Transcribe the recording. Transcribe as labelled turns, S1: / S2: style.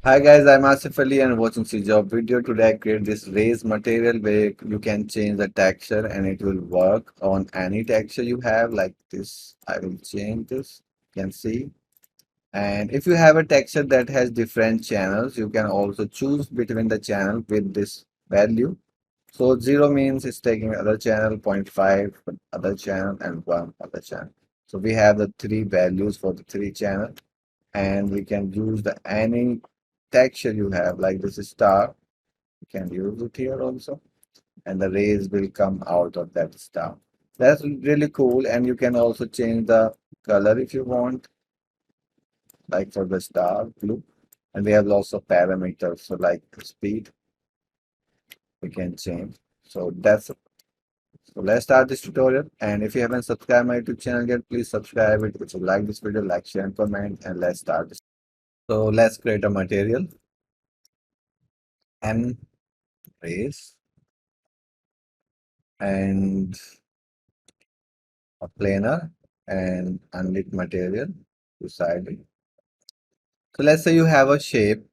S1: Hi guys, I'm Asif Ali and watching CGHOW video. Today I create this raised material where you can change the texture and it will work on any texture you have like this. I will change this, you can see. And if you have a texture that has different channels, you can also choose between the channel with this value. So 0 means it's taking other channel, zero point 0.5 for other channel and 1 other channel. So we have the three values for the three channel and we can use the any texture you have like this star. You can use it here also and the rays will come out of that star. That's really cool, and you can also change the color if you want, like for the star blue. And we have lots of parameters, so like the speed we can change. So let's start this tutorial. And if you haven't subscribed my YouTube channel yet, please subscribe it. If you like this video, like, share, and comment, and let's start this. So let's create a material. M rays and a planar and unlit material beside it. So let's say you have a shape